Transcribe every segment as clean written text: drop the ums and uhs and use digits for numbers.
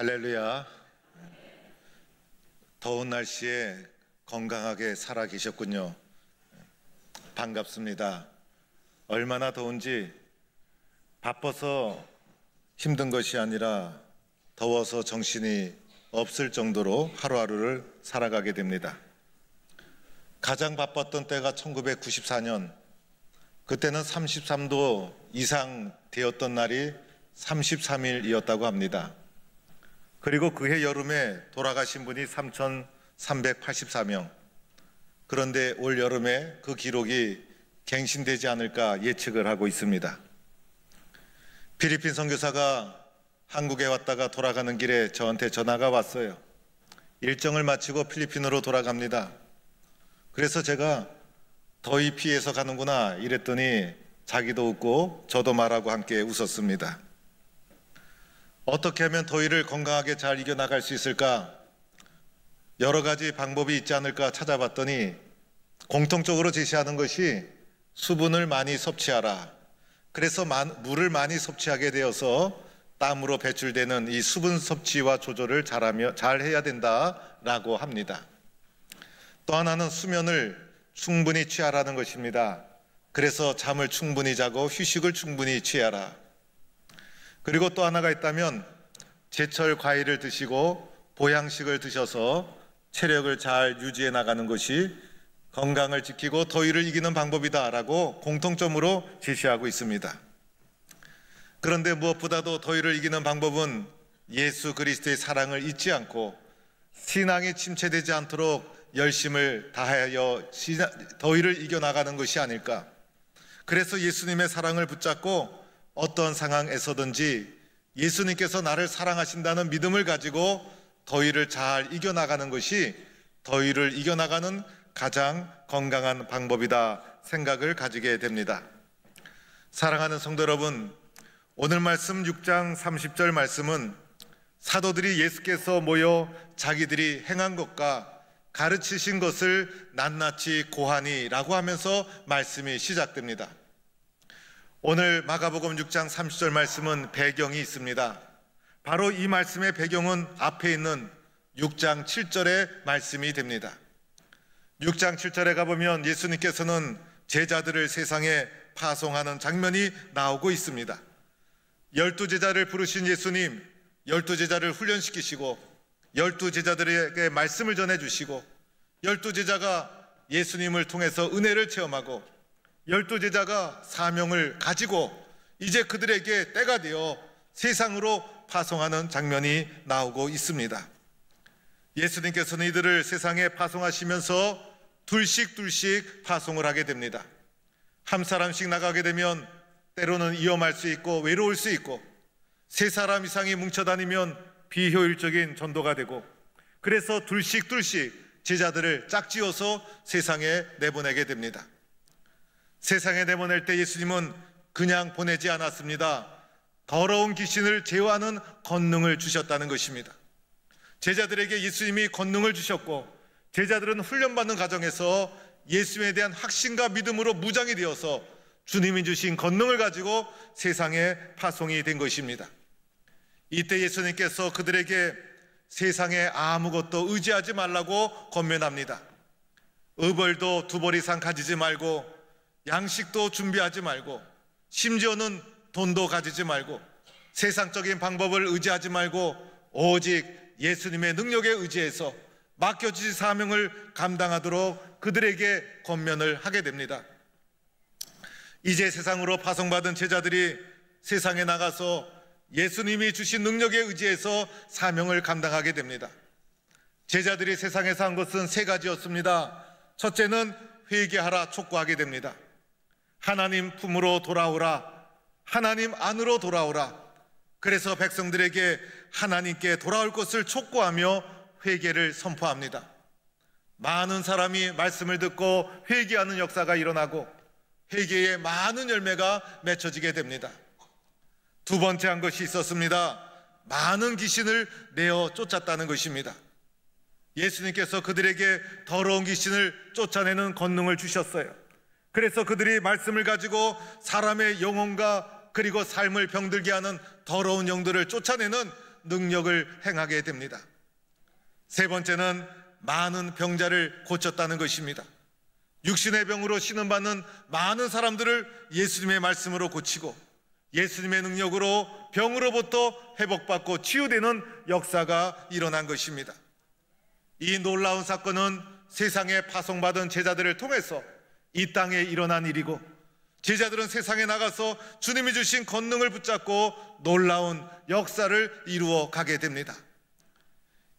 할렐루야. 더운 날씨에 건강하게 살아 계셨군요. 반갑습니다. 얼마나 더운지 바빠서 힘든 것이 아니라 더워서 정신이 없을 정도로 하루하루를 살아가게 됩니다. 가장 바빴던 때가 1994년, 그때는 33도 이상 되었던 날이 33일이었다고 합니다. 그리고 그해 여름에 돌아가신 분이 3,384명. 그런데 올 여름에 그 기록이 갱신되지 않을까 예측을 하고 있습니다. 필리핀 선교사가 한국에 왔다가 돌아가는 길에 저한테 전화가 왔어요. 일정을 마치고 필리핀으로 돌아갑니다. 그래서 제가 더위 피해서 가는구나 이랬더니 자기도 웃고 저도 말하고 함께 웃었습니다. 어떻게 하면 더위를 건강하게 잘 이겨나갈 수 있을까? 여러 가지 방법이 있지 않을까 찾아봤더니 공통적으로 제시하는 것이 수분을 많이 섭취하라. 그래서 물을 많이 섭취하게 되어서 땀으로 배출되는 이 수분 섭취와 조절을 잘 해야 된다라고 합니다. 또 하나는 수면을 충분히 취하라는 것입니다. 그래서 잠을 충분히 자고 휴식을 충분히 취하라. 그리고 또 하나가 있다면 제철 과일을 드시고 보양식을 드셔서 체력을 잘 유지해 나가는 것이 건강을 지키고 더위를 이기는 방법이다라고 공통점으로 제시하고 있습니다. 그런데 무엇보다도 더위를 이기는 방법은 예수 그리스도의 사랑을 잊지 않고 신앙이 침체되지 않도록 열심을 다하여 더위를 이겨나가는 것이 아닐까. 그래서 예수님의 사랑을 붙잡고 어떤 상황에서든지 예수님께서 나를 사랑하신다는 믿음을 가지고 더위를 잘 이겨나가는 것이 더위를 이겨나가는 가장 건강한 방법이다 생각을 가지게 됩니다. 사랑하는 성도 여러분, 오늘 말씀 6장 30절 말씀은 사도들이 예수께서 모여 자기들이 행한 것과 가르치신 것을 낱낱이 고하니 라고 하면서 말씀이 시작됩니다. 오늘 마가복음 6장 30절 말씀은 배경이 있습니다. 바로 이 말씀의 배경은 앞에 있는 6장 7절의 말씀이 됩니다. 6장 7절에 가보면 예수님께서는 제자들을 세상에 파송하는 장면이 나오고 있습니다. 12제자를 부르신 예수님, 12제자를 훈련시키시고 12제자들에게 말씀을 전해주시고 12제자가 예수님을 통해서 은혜를 체험하고 12제자가 사명을 가지고 이제 그들에게 때가 되어 세상으로 파송하는 장면이 나오고 있습니다. 예수님께서는 이들을 세상에 파송하시면서 둘씩 파송을 하게 됩니다. 한 사람씩 나가게 되면 때로는 위험할 수 있고 외로울 수 있고 세 사람 이상이 뭉쳐다니면 비효율적인 전도가 되고 그래서 둘씩 제자들을 짝지어서 세상에 내보내게 됩니다. 세상에 내보낼 때 예수님은 그냥 보내지 않았습니다. 더러운 귀신을 제어하는 권능을 주셨다는 것입니다. 제자들에게 예수님이 권능을 주셨고 제자들은 훈련받는 과정에서 예수님에 대한 확신과 믿음으로 무장이 되어서 주님이 주신 권능을 가지고 세상에 파송이 된 것입니다. 이때 예수님께서 그들에게 세상에 아무것도 의지하지 말라고 권면합니다. 의벌도 2벌 이상 가지지 말고 양식도 준비하지 말고 심지어는 돈도 가지지 말고 세상적인 방법을 의지하지 말고 오직 예수님의 능력에 의지해서 맡겨주신 사명을 감당하도록 그들에게 권면을 하게 됩니다. 이제 세상으로 파송받은 제자들이 세상에 나가서 예수님이 주신 능력에 의지해서 사명을 감당하게 됩니다. 제자들이 세상에서 한 것은 3가지였습니다. 첫째는 회개하라 촉구하게 됩니다. 하나님 품으로 돌아오라, 하나님 안으로 돌아오라. 그래서 백성들에게 하나님께 돌아올 것을 촉구하며 회개를 선포합니다. 많은 사람이 말씀을 듣고 회개하는 역사가 일어나고 회개에 많은 열매가 맺혀지게 됩니다. 두 번째 한 것이 있었습니다. 많은 귀신을 내어 쫓았다는 것입니다. 예수님께서 그들에게 더러운 귀신을 쫓아내는 권능을 주셨어요. 그래서 그들이 말씀을 가지고 사람의 영혼과 그리고 삶을 병들게 하는 더러운 영들을 쫓아내는 능력을 행하게 됩니다. 세 번째는 많은 병자를 고쳤다는 것입니다. 육신의 병으로 신음받는 많은 사람들을 예수님의 말씀으로 고치고 예수님의 능력으로 병으로부터 회복받고 치유되는 역사가 일어난 것입니다. 이 놀라운 사건은 세상에 파송받은 제자들을 통해서 이 땅에 일어난 일이고, 제자들은 세상에 나가서 주님이 주신 권능을 붙잡고 놀라운 역사를 이루어 가게 됩니다.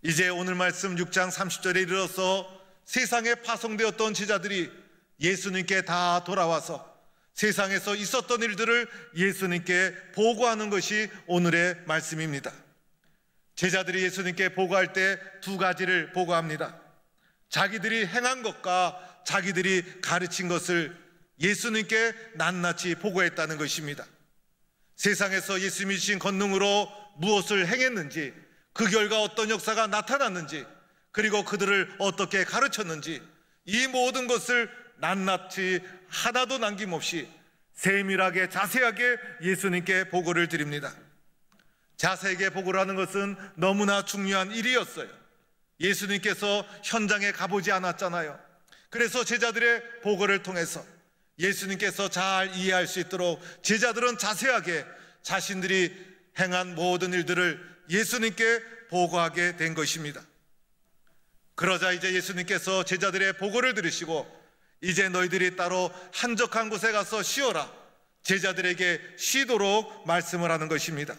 이제 오늘 말씀 6장 30절에 이르러서 세상에 파송되었던 제자들이 예수님께 다 돌아와서 세상에서 있었던 일들을 예수님께 보고하는 것이 오늘의 말씀입니다. 제자들이 예수님께 보고할 때 두 가지를 보고합니다. 자기들이 행한 것과 자기들이 가르친 것을 예수님께 낱낱이 보고했다는 것입니다. 세상에서 예수님이 주신 권능으로 무엇을 행했는지, 그 결과 어떤 역사가 나타났는지, 그리고 그들을 어떻게 가르쳤는지, 이 모든 것을 낱낱이 하나도 남김없이 세밀하게 자세하게 예수님께 보고를 드립니다. 자세하게 보고를 하는 것은 너무나 중요한 일이었어요. 예수님께서 현장에 가보지 않았잖아요. 그래서 제자들의 보고를 통해서 예수님께서 잘 이해할 수 있도록 제자들은 자세하게 자신들이 행한 모든 일들을 예수님께 보고하게 된 것입니다. 그러자 이제 예수님께서 제자들의 보고를 들으시고 이제 너희들이 따로 한적한 곳에 가서 쉬어라, 제자들에게 쉬도록 말씀을 하는 것입니다.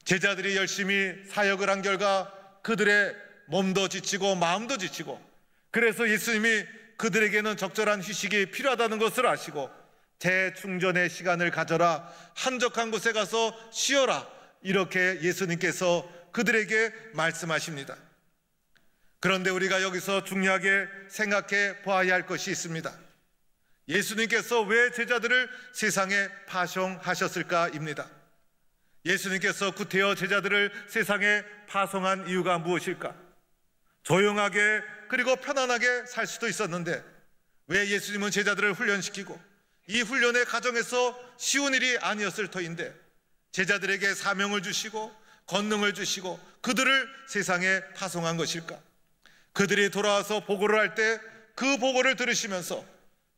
제자들이 열심히 사역을 한 결과 그들의 몸도 지치고 마음도 지치고, 그래서 예수님이 그들에게는 적절한 휴식이 필요하다는 것을 아시고 재충전의 시간을 가져라, 한적한 곳에 가서 쉬어라, 이렇게 예수님께서 그들에게 말씀하십니다. 그런데 우리가 여기서 중요하게 생각해 보아야 할 것이 있습니다. 예수님께서 왜 제자들을 세상에 파송하셨을까입니다. 예수님께서 구태여 제자들을 세상에 파송한 이유가 무엇일까? 조용하게 그리고 편안하게 살 수도 있었는데 왜 예수님은 제자들을 훈련시키고 이 훈련의 과정에서 쉬운 일이 아니었을 터인데 제자들에게 사명을 주시고 권능을 주시고 그들을 세상에 파송한 것일까? 그들이 돌아와서 보고를 할 때 그 보고를 들으시면서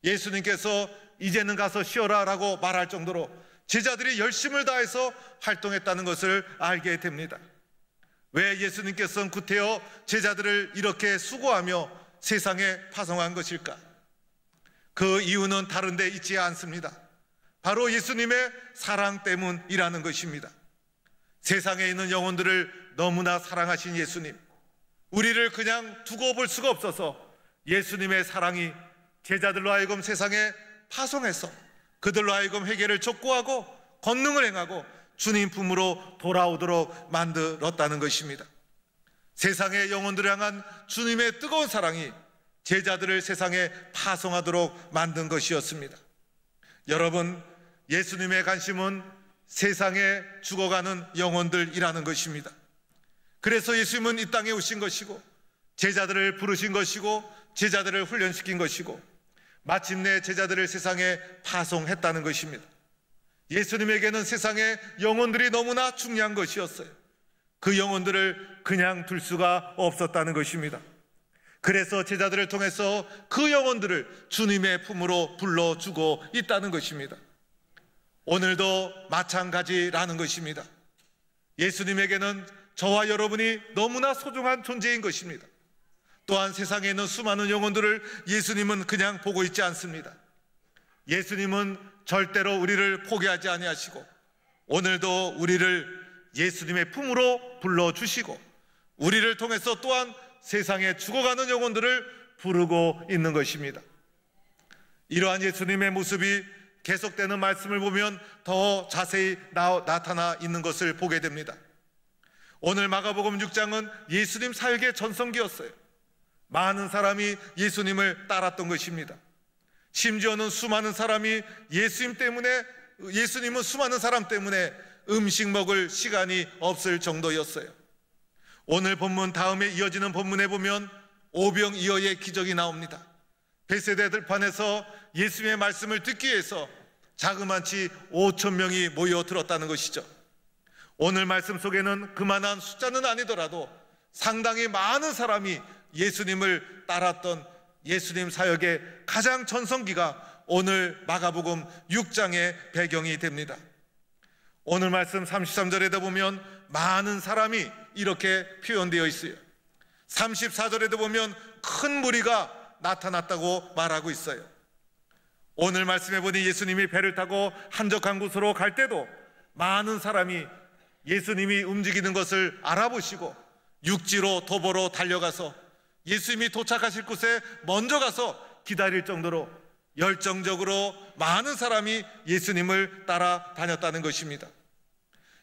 예수님께서 이제는 가서 쉬어라 라고 말할 정도로 제자들이 열심을 다해서 활동했다는 것을 알게 됩니다. 왜 예수님께서는 구태여 제자들을 이렇게 수고하며 세상에 파송한 것일까? 그 이유는 다른 데 있지 않습니다. 바로 예수님의 사랑 때문이라는 것입니다. 세상에 있는 영혼들을 너무나 사랑하신 예수님, 우리를 그냥 두고 볼 수가 없어서 예수님의 사랑이 제자들로 하여금 세상에 파송해서 그들로 하여금 회개를 촉구하고 권능을 행하고 주님 품으로 돌아오도록 만들었다는 것입니다. 세상의 영혼들을 향한 주님의 뜨거운 사랑이 제자들을 세상에 파송하도록 만든 것이었습니다. 여러분, 예수님의 관심은 세상에 죽어가는 영혼들이라는 것입니다. 그래서 예수님은 이 땅에 오신 것이고 제자들을 부르신 것이고 제자들을 훈련시킨 것이고 마침내 제자들을 세상에 파송했다는 것입니다. 예수님에게는 세상의 영혼들이 너무나 중요한 것이었어요. 그 영혼들을 그냥 둘 수가 없었다는 것입니다. 그래서 제자들을 통해서 그 영혼들을 주님의 품으로 불러주고 있다는 것입니다. 오늘도 마찬가지라는 것입니다. 예수님에게는 저와 여러분이 너무나 소중한 존재인 것입니다. 또한 세상에 있는 수많은 영혼들을 예수님은 그냥 보고 있지 않습니다. 예수님은 절대로 우리를 포기하지 아니하시고 오늘도 우리를 예수님의 품으로 불러주시고 우리를 통해서 또한 세상에 죽어가는 영혼들을 부르고 있는 것입니다. 이러한 예수님의 모습이 계속되는 말씀을 보면 더 자세히 나타나 있는 것을 보게 됩니다. 오늘 마가복음 6장은 예수님 사역의 전성기였어요. 많은 사람이 예수님을 따랐던 것입니다. 심지어는 수많은 사람이 예수님은 수많은 사람 때문에 음식 먹을 시간이 없을 정도였어요. 오늘 본문 다음에 이어지는 본문에 보면 오병이어의 기적이 나옵니다. 베세다 들판에서 예수님의 말씀을 듣기 위해서 자그마치 5,000명이 모여 들었다는 것이죠. 오늘 말씀 속에는 그만한 숫자는 아니더라도 상당히 많은 사람이 예수님을 따랐던 예수님 사역의 가장 전성기가 오늘 마가복음 6장의 배경이 됩니다. 오늘 말씀 33절에도 보면 많은 사람이 이렇게 표현되어 있어요. 34절에도 보면 큰 무리가 나타났다고 말하고 있어요. 오늘 말씀해 보니 예수님이 배를 타고 한적한 곳으로 갈 때도 많은 사람이 예수님이 움직이는 것을 알아보시고 육지로 도보로 달려가서 예수님이 도착하실 곳에 먼저 가서 기다릴 정도로 열정적으로 많은 사람이 예수님을 따라다녔다는 것입니다.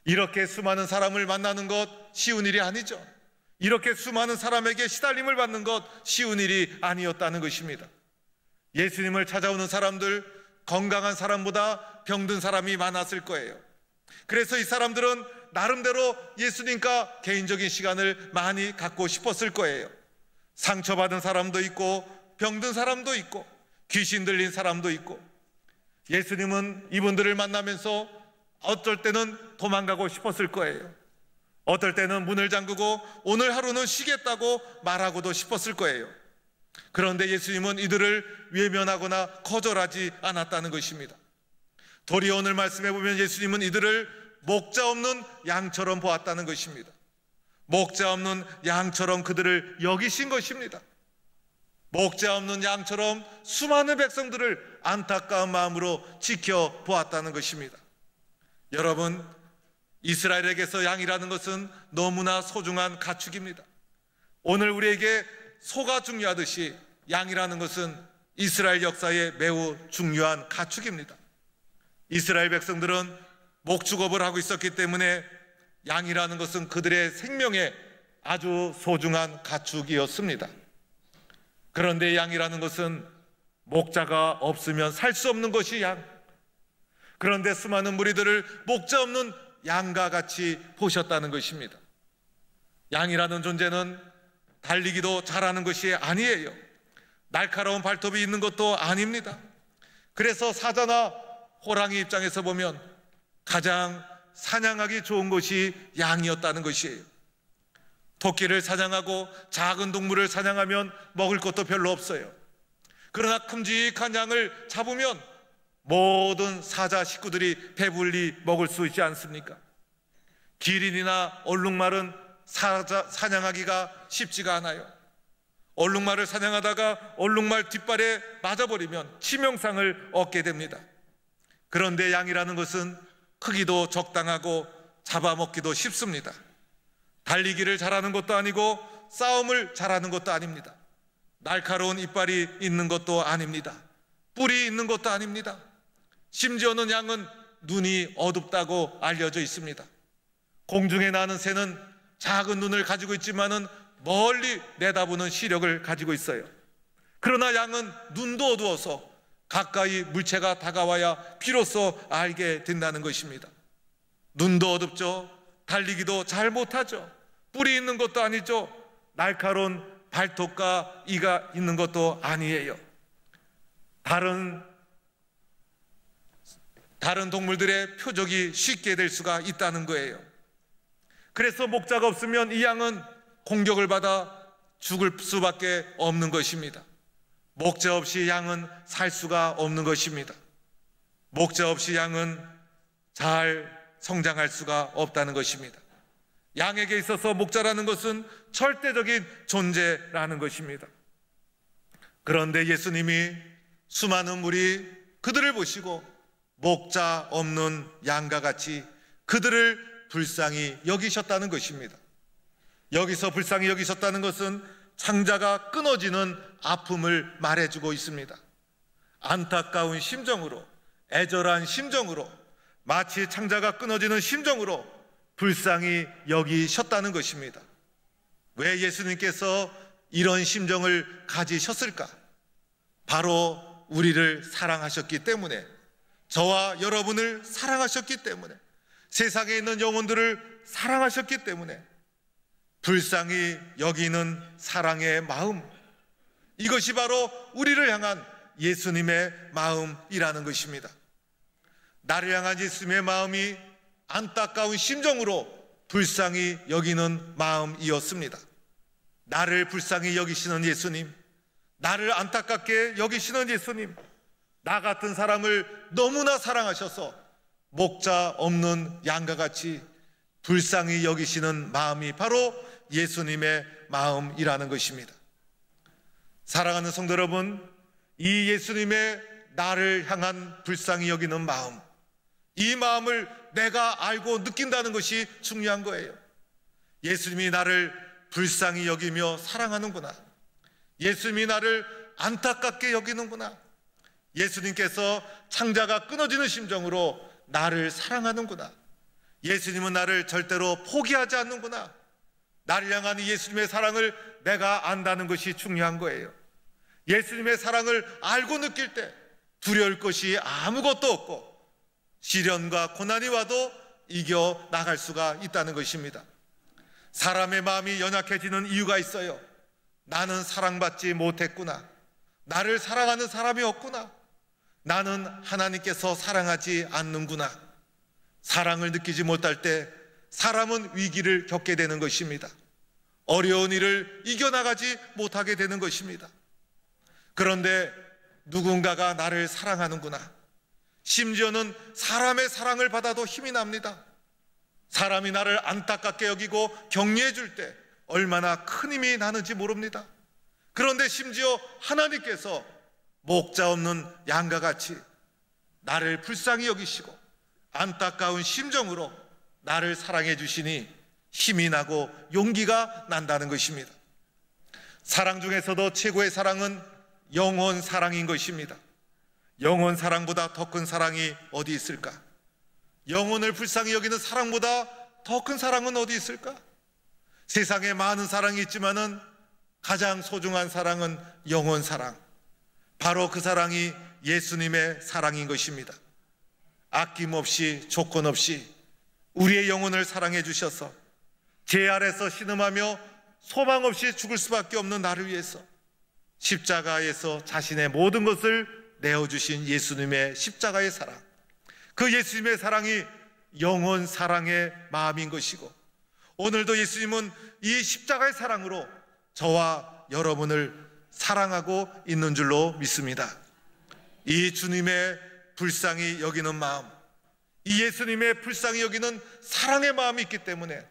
이렇게 수많은 사람을 만나는 것 쉬운 일이 아니죠. 이렇게 수많은 사람에게 시달림을 받는 것 쉬운 일이 아니었다는 것입니다. 예수님을 찾아오는 사람들, 건강한 사람보다 병든 사람이 많았을 거예요. 그래서 이 사람들은 나름대로 예수님과 개인적인 시간을 많이 갖고 싶었을 거예요. 상처받은 사람도 있고 병든 사람도 있고 귀신 들린 사람도 있고, 예수님은 이분들을 만나면서 어쩔 때는 도망가고 싶었을 거예요. 어떨 때는 문을 잠그고 오늘 하루는 쉬겠다고 말하고도 싶었을 거예요. 그런데 예수님은 이들을 외면하거나 거절하지 않았다는 것입니다. 도리어 오늘 말씀해 보면 예수님은 이들을 목자 없는 양처럼 보았다는 것입니다. 목자 없는 양처럼 그들을 여기신 것입니다. 목자 없는 양처럼 수많은 백성들을 안타까운 마음으로 지켜보았다는 것입니다. 여러분, 이스라엘에게서 양이라는 것은 너무나 소중한 가축입니다. 오늘 우리에게 소가 중요하듯이 양이라는 것은 이스라엘 역사에 매우 중요한 가축입니다. 이스라엘 백성들은 목축업을 하고 있었기 때문에 양이라는 것은 그들의 생명에 아주 소중한 가축이었습니다. 그런데 양이라는 것은 목자가 없으면 살 수 없는 것이 양. 그런데 수많은 무리들을 목자 없는 양과 같이 보셨다는 것입니다. 양이라는 존재는 달리기도 잘하는 것이 아니에요. 날카로운 발톱이 있는 것도 아닙니다. 그래서 사자나 호랑이 입장에서 보면 가장 사냥하기 좋은 것이 양이었다는 것이에요. 토끼를 사냥하고 작은 동물을 사냥하면 먹을 것도 별로 없어요. 그러나 큼직한 양을 잡으면 모든 사자 식구들이 배불리 먹을 수 있지 않습니까? 기린이나 얼룩말은 사냥하기가 쉽지가 않아요. 얼룩말을 사냥하다가 얼룩말 뒷발에 맞아버리면 치명상을 얻게 됩니다. 그런데 양이라는 것은 크기도 적당하고 잡아먹기도 쉽습니다. 달리기를 잘하는 것도 아니고 싸움을 잘하는 것도 아닙니다. 날카로운 이빨이 있는 것도 아닙니다. 뿔이 있는 것도 아닙니다. 심지어는 양은 눈이 어둡다고 알려져 있습니다. 공중에 나는 새는 작은 눈을 가지고 있지만은 멀리 내다보는 시력을 가지고 있어요. 그러나 양은 눈도 어두워서 가까이 물체가 다가와야 비로소 알게 된다는 것입니다. 눈도 어둡죠. 달리기도 잘 못하죠. 뿔이 있는 것도 아니죠. 날카로운 발톱과 이가 있는 것도 아니에요. 다른 동물들의 표적이 쉽게 될 수가 있다는 거예요. 그래서 목자가 없으면 이 양은 공격을 받아 죽을 수밖에 없는 것입니다. 목자 없이 양은 살 수가 없는 것입니다. 목자 없이 양은 잘 성장할 수가 없다는 것입니다. 양에게 있어서 목자라는 것은 절대적인 존재라는 것입니다. 그런데 예수님이 수많은 물이 그들을 보시고 목자 없는 양과 같이 그들을 불쌍히 여기셨다는 것입니다. 여기서 불쌍히 여기셨다는 것은 창자가 끊어지는 아픔을 말해주고 있습니다. 안타까운 심정으로, 애절한 심정으로, 마치 창자가 끊어지는 심정으로 불쌍히 여기셨다는 것입니다. 왜 예수님께서 이런 심정을 가지셨을까? 바로 우리를 사랑하셨기 때문에, 저와 여러분을 사랑하셨기 때문에, 세상에 있는 영혼들을 사랑하셨기 때문에 불쌍히 여기는 사랑의 마음, 이것이 바로 우리를 향한 예수님의 마음이라는 것입니다. 나를 향한 예수님의 마음이 안타까운 심정으로 불쌍히 여기는 마음이었습니다. 나를 불쌍히 여기시는 예수님, 나를 안타깝게 여기시는 예수님, 나 같은 사람을 너무나 사랑하셔서 목자 없는 양과 같이 불쌍히 여기시는 마음이 바로 예수님의 마음이라는 것입니다. 사랑하는 성도 여러분, 이 예수님의 나를 향한 불쌍히 여기는 마음, 이 마음을 내가 알고 느낀다는 것이 중요한 거예요. 예수님이 나를 불쌍히 여기며 사랑하는구나. 예수님이 나를 안타깝게 여기는구나. 예수님께서 창자가 끊어지는 심정으로 나를 사랑하는구나. 예수님은 나를 절대로 포기하지 않는구나. 나를 향한 예수님의 사랑을 내가 안다는 것이 중요한 거예요. 예수님의 사랑을 알고 느낄 때 두려울 것이 아무것도 없고 시련과 고난이 와도 이겨 나갈 수가 있다는 것입니다. 사람의 마음이 연약해지는 이유가 있어요. 나는 사랑받지 못했구나. 나를 사랑하는 사람이 없구나. 나는 하나님께서 사랑하지 않는구나. 사랑을 느끼지 못할 때 사람은 위기를 겪게 되는 것입니다. 어려운 일을 이겨나가지 못하게 되는 것입니다. 그런데 누군가가 나를 사랑하는구나. 심지어는 사람의 사랑을 받아도 힘이 납니다. 사람이 나를 안타깝게 여기고 격려해 줄 때 얼마나 큰 힘이 나는지 모릅니다. 그런데 심지어 하나님께서 목자 없는 양과 같이 나를 불쌍히 여기시고 안타까운 심정으로 나를 사랑해 주시니 힘이 나고 용기가 난다는 것입니다. 사랑 중에서도 최고의 사랑은 영혼 사랑인 것입니다. 영혼 사랑보다 더 큰 사랑이 어디 있을까? 영혼을 불쌍히 여기는 사랑보다 더 큰 사랑은 어디 있을까? 세상에 많은 사랑이 있지만은 가장 소중한 사랑은 영혼 사랑. 바로 그 사랑이 예수님의 사랑인 것입니다. 아낌없이 조건 없이 우리의 영혼을 사랑해 주셔서 죄 아래서 신음하며 소망 없이 죽을 수밖에 없는 나를 위해서 십자가에서 자신의 모든 것을 내어주신 예수님의 십자가의 사랑, 그 예수님의 사랑이 영혼 사랑의 마음인 것이고, 오늘도 예수님은 이 십자가의 사랑으로 저와 여러분을 사랑하고 있는 줄로 믿습니다. 이 주님의 불쌍히 여기는 마음, 이 예수님의 불쌍히 여기는 사랑의 마음이 있기 때문에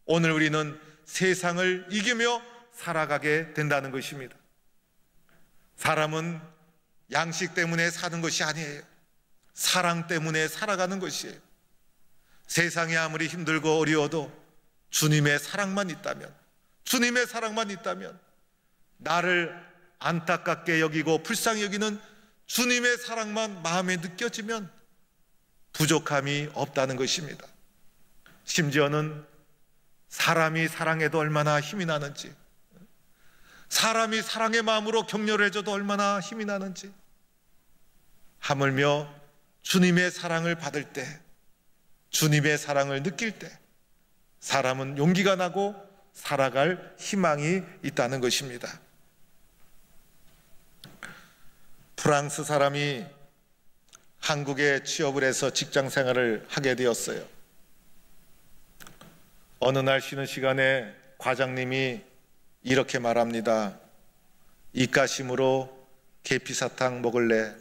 오늘 우리는 세상을 이기며 살아가게 된다는 것입니다. 사람은 양식 때문에 사는 것이 아니에요. 사랑 때문에 살아가는 것이에요. 세상이 아무리 힘들고 어려워도 주님의 사랑만 있다면, 주님의 사랑만 있다면, 나를 안타깝게 여기고 불쌍히 여기는 주님의 사랑만 마음에 느껴지면 부족함이 없다는 것입니다. 심지어는 사람이 사랑해도 얼마나 힘이 나는지, 사람이 사랑의 마음으로 격려를 해줘도 얼마나 힘이 나는지, 하물며 주님의 사랑을 받을 때, 주님의 사랑을 느낄 때 사람은 용기가 나고 살아갈 희망이 있다는 것입니다. 프랑스 사람이 한국에 취업을 해서 직장 생활을 하게 되었어요. 어느 날 쉬는 시간에 과장님이 이렇게 말합니다. 입가심으로 계피사탕 먹을래?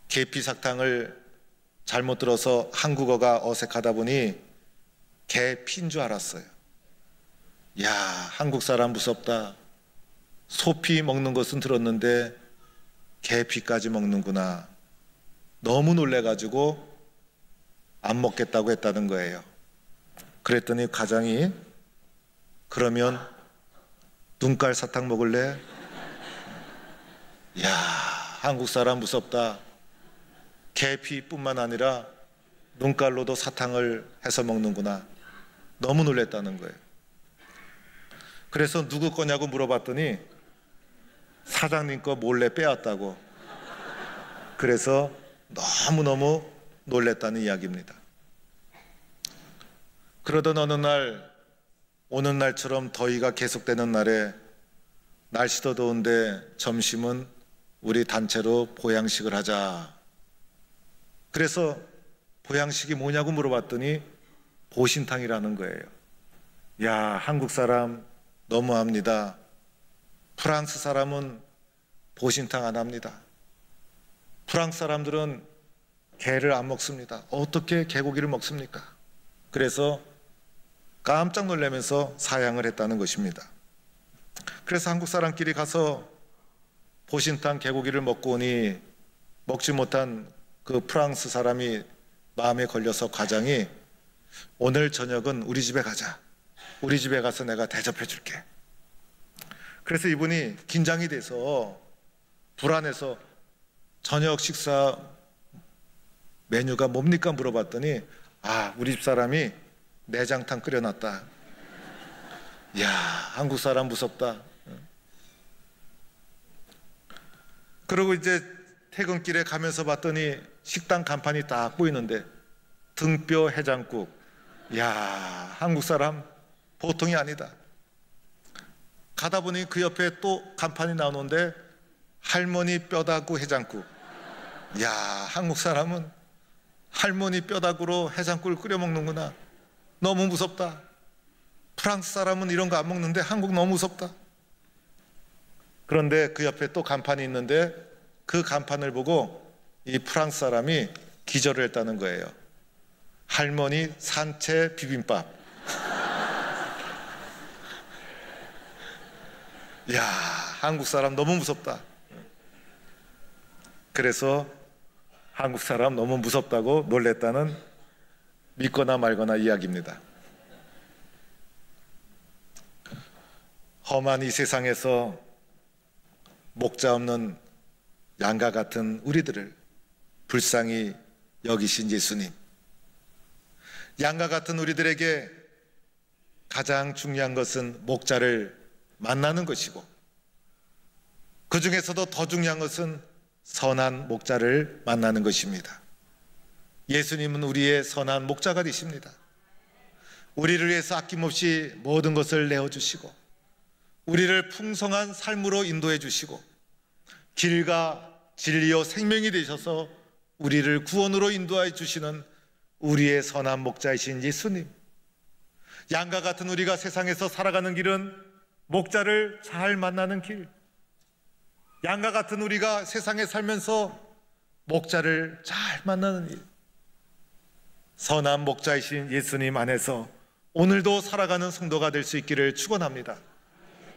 계피사탕을 잘못 들어서 한국어가 어색하다 보니 계피인 줄 알았어요. 야, 한국 사람 무섭다. 소피 먹는 것은 들었는데 계피까지 먹는구나. 너무 놀래가지고 안 먹겠다고 했다는 거예요. 그랬더니 과장이 그러면 눈깔 사탕 먹을래? 야, 한국 사람 무섭다. 계피뿐만 아니라 눈깔로도 사탕을 해서 먹는구나. 너무 놀랬다는 거예요. 그래서 누구 거냐고 물어봤더니 사장님 거 몰래 빼왔다고. 그래서 너무너무 놀랬다는 이야기입니다. 그러던 어느 날, 오는 날처럼 더위가 계속되는 날에 날씨도 더운데 점심은 우리 단체로 보양식을 하자. 그래서 보양식이 뭐냐고 물어봤더니 보신탕이라는 거예요. 야, 한국 사람 너무합니다. 프랑스 사람은 보신탕 안 합니다. 프랑스 사람들은 게를 안 먹습니다. 어떻게 개고기를 먹습니까? 그래서 깜짝 놀라면서 사양을 했다는 것입니다. 그래서 한국 사람끼리 가서 보신탕 개고기를 먹고 오니 먹지 못한 그 프랑스 사람이 마음에 걸려서 과장이 오늘 저녁은 우리 집에 가자. 우리 집에 가서 내가 대접해 줄게. 그래서 이분이 긴장이 돼서 불안해서 저녁 식사 메뉴가 뭡니까 물어봤더니 우리 집 사람이 내장탕 끓여놨다. 이야, 한국 사람 무섭다. 그리고 이제 퇴근길에 가면서 봤더니 식당 간판이 딱 보이는데 등뼈 해장국. 이야, 한국 사람 보통이 아니다. 가다 보니 그 옆에 또 간판이 나오는데 할머니 뼈다구 해장국. 이야, 한국 사람은 할머니 뼈다구로 해장국을 끓여 먹는구나. 너무 무섭다. 프랑스 사람은 이런 거 안 먹는데 한국 너무 무섭다. 그런데 그 옆에 또 간판이 있는데 그 간판을 보고 이 프랑스 사람이 기절을 했다는 거예요. 할머니 산채 비빔밥. 이야, 한국 사람 너무 무섭다. 그래서 한국 사람 너무 무섭다고 놀랬다는 믿거나 말거나 이야기입니다. 험한 이 세상에서 목자 없는 양과 같은 우리들을 불쌍히 여기신 예수님, 양과 같은 우리들에게 가장 중요한 것은 목자를 만나는 것이고 그 중에서도 더 중요한 것은 선한 목자를 만나는 것입니다. 예수님은 우리의 선한 목자가 되십니다. 우리를 위해서 아낌없이 모든 것을 내어주시고 우리를 풍성한 삶으로 인도해 주시고 길과 진리요 생명이 되셔서 우리를 구원으로 인도해 주시는 우리의 선한 목자이신 예수님, 양과 같은 우리가 세상에서 살아가는 길은 목자를 잘 만나는 길, 양과 같은 우리가 세상에 살면서 목자를 잘 만나는 일, 선한 목자이신 예수님 안에서 오늘도 살아가는 성도가 될 수 있기를 축원합니다.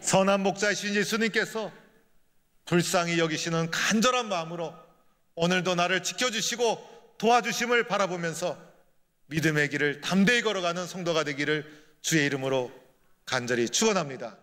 선한 목자이신 예수님께서 불쌍히 여기시는 간절한 마음으로 오늘도 나를 지켜주시고 도와주심을 바라보면서 믿음의 길을 담대히 걸어가는 성도가 되기를 주의 이름으로 간절히 축원합니다.